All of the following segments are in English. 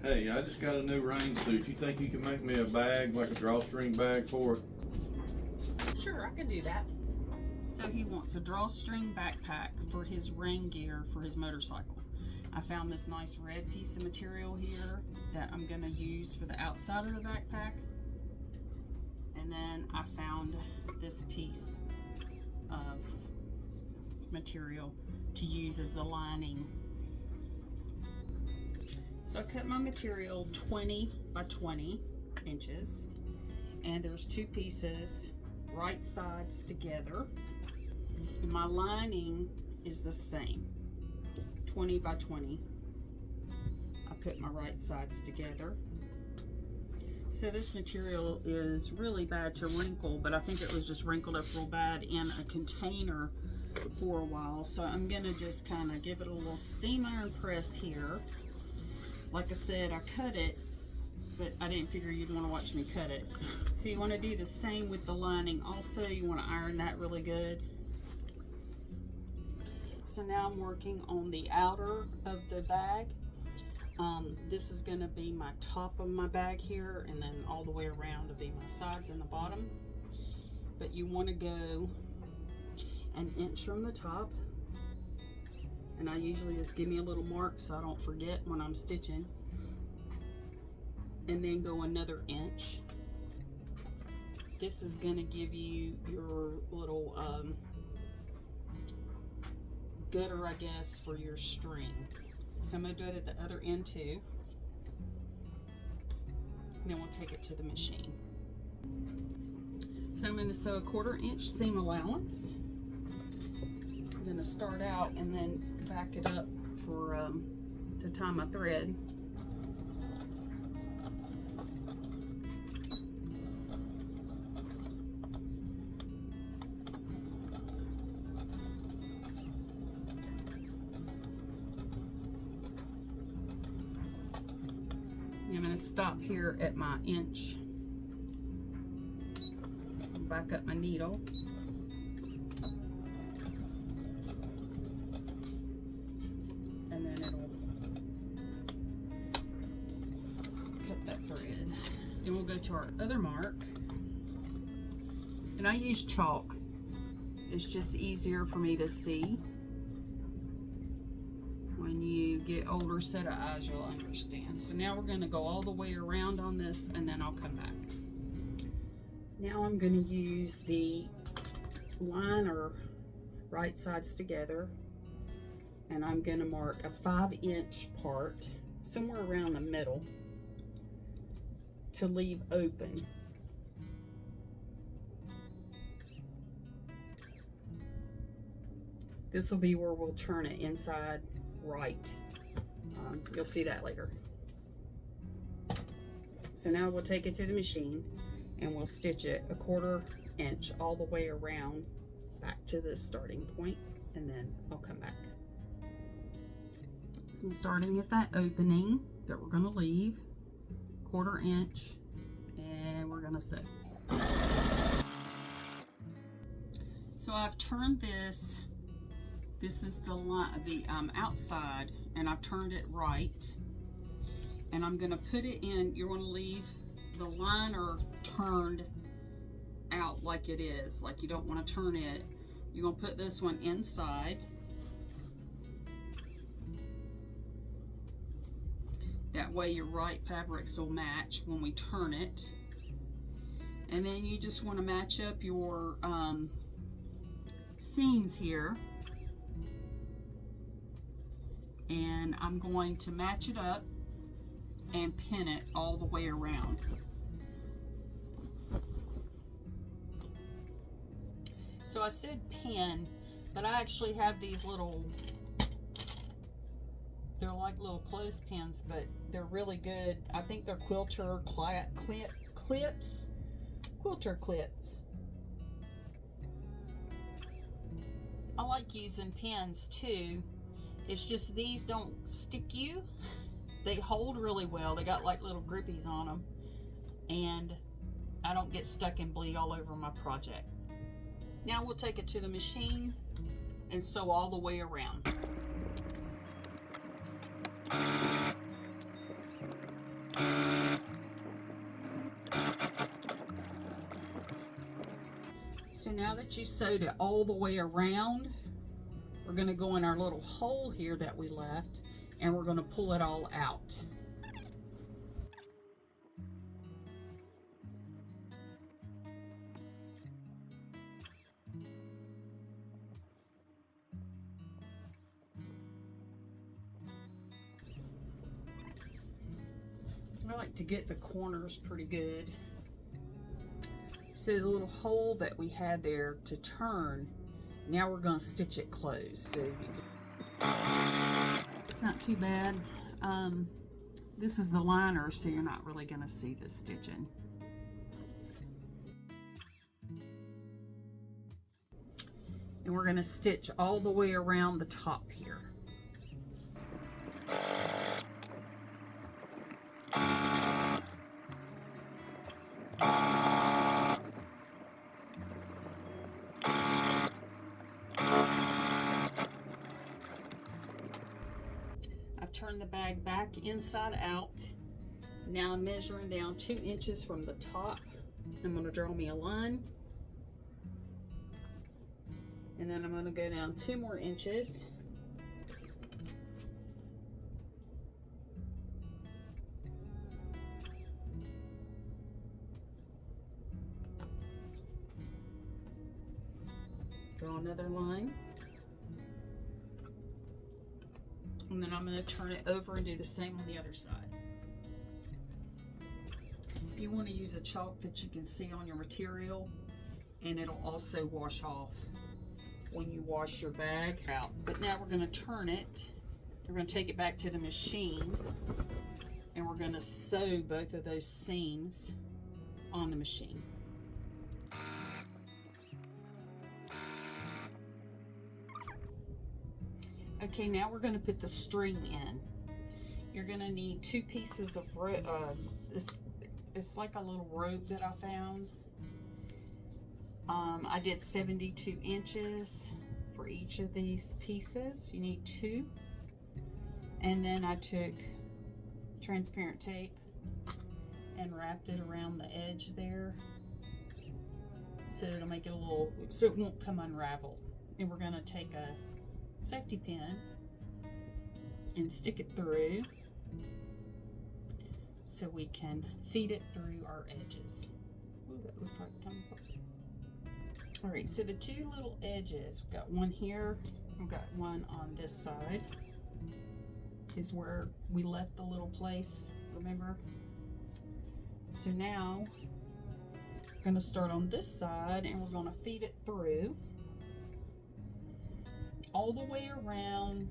Hey, I just got a new rain suit. You think you can make me a bag, like a drawstring bag for it? Sure, I can do that. So he wants a drawstring backpack for his rain gear for his motorcycle. I found this nice red piece of material here that I'm going to use for the outside of the backpack. And then I found this piece of material to use as the lining. So I cut my material 20 by 20 inches, and there's two pieces, right sides together. And my lining is the same, 20 by 20. I put my right sides together. So this material is really bad to wrinkle, but I think it was just wrinkled up real bad in a container for a while. So I'm gonna just kind of give it a little steam iron press here. Like I said, I cut it, but I didn't figure you'd want to watch me cut it. So you want to do the same with the lining. Also, you want to iron that really good. So now I'm working on the outer of the bag. This is going to be my top of my bag here, and then all the way around to be my sides and the bottom. But you want to go an inch from the top. And I usually just give me a little mark so I don't forget when I'm stitching. And then go another inch. This is going to give you your little gutter, I guess, for your string. So I'm going to do it at the other end too. And then we'll take it to the machine. So I'm going to sew a 1/4 inch seam allowance. I'm going to start out and then back it up for to tie my thread. I'm going to stop here at my inch. Back up my needle. And then it'll cut that thread. Then we'll go to our other mark. And I use chalk. It's just easier for me to see. When you get older set of eyes, you'll understand. So now we're going to go all the way around on this, and then I'll come back. Now I'm going to use the liner right sides together, and I'm going to mark a 5-inch part somewhere around the middle to leave open. This will be where we'll turn it inside right. You'll see that later. So now we'll take it to the machine and we'll stitch it a 1/4 inch all the way around back to this starting point, and then I'll come back. So I'm starting at that opening that we're going to leave, 1/4 inch, and we're going to sew. So I've turned this. This is the outside, and I've turned it right. And I'm going to put it in. You're going to leave the liner turned out like it is. Like you don't want to turn it. You're going to put this one inside. That way your right fabrics will match when we turn it. And then you just want to match up your seams here. And I'm going to match it up and pin it all the way around. So I said pin, but I actually have these little, they're like little clothespins, but they're really good. I think they're quilter clips. Quilter clips. I like using pins too. It's just these don't stick you. They hold really well. They got like little grippies on them. And I don't get stuck and bleed all over my project. Now we'll take it to the machine and sew all the way around. So now that you sewed it all the way around, we're going to go in our little hole here that we left, and we're going to pull it all out. I like to get the corners pretty good. So the little hole that we had there to turn, now we're going to stitch it closed. So it's not too bad. This is the liner, so you're not really going to see the stitching. And we're going to stitch all the way around the top here. Turn the bag back inside out. Now I'm measuring down 2 inches from the top. I'm going to draw me a line, and then I'm going to go down 2 more inches. Draw another line. And then I'm going to turn it over and do the same on the other side. If you want to use a chalk that you can see on your material, and it'll also wash off when you wash your bag out. But now we're going to turn it. We're going to take it back to the machine, and we're going to sew both of those seams on the machine. Okay, now we're going to put the string in. You're going to need 2 pieces of rope. It's like a little rope that I found. I did 72 inches for each of these pieces. You need 2. And then I took transparent tape and wrapped it around the edge there, so it'll make it a little, so it won't come unraveled. And we're going to take a safety pin and stick it through so we can feed it through our edges. Ooh, that looks like coming apart. All right, so the 2 little edges, we've got one here, we've got one on this side, is where we left the little place, remember? So now we're going to start on this side, and we're going to feed it through all the way around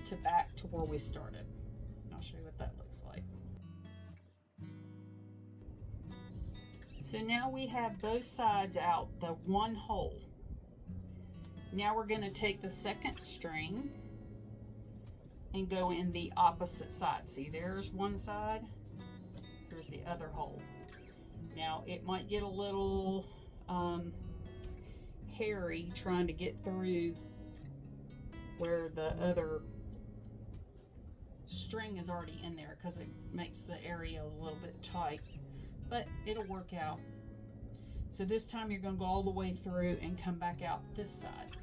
to back to where we started. I'll show you what that looks like. So now we have both sides out the one hole. Now we're going to take the second string and go in the opposite side. See, there's one side, here's the other hole. Now it might get a little hairy trying to get through where the other string is already in there, because it makes the area a little bit tight, but it'll work out. So this time you're going to go all the way through and come back out this side.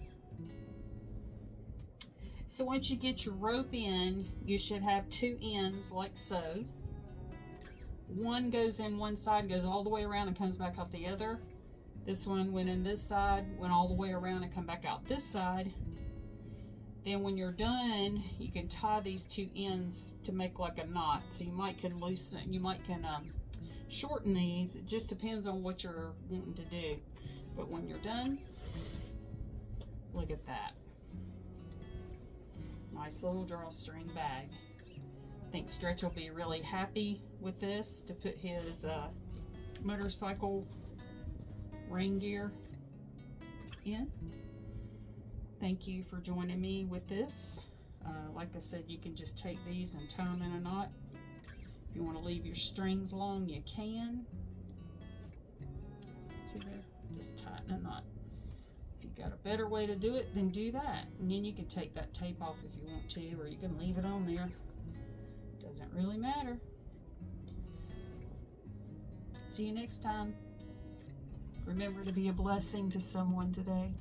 So once you get your rope in, you should have 2 ends like so. One goes in one side, goes all the way around and comes back out the other. This one went in this side, went all the way around and come back out this side. Then when you're done, you can tie these 2 ends to make like a knot. So you might can loosen, you might can shorten these. It just depends on what you're wanting to do. But when you're done, look at that. Nice little drawstring bag. I think Stretch will be really happy with this to put his motorcycle rain gear in. Thank you for joining me with this. Like I said, you can just take these and tie them in a knot. If you want to leave your strings long, you can. See there? Just tighten a knot. If you've got a better way to do it, then do that. And then you can take that tape off if you want to, or you can leave it on there. Doesn't really matter. See you next time. Remember to be a blessing to someone today.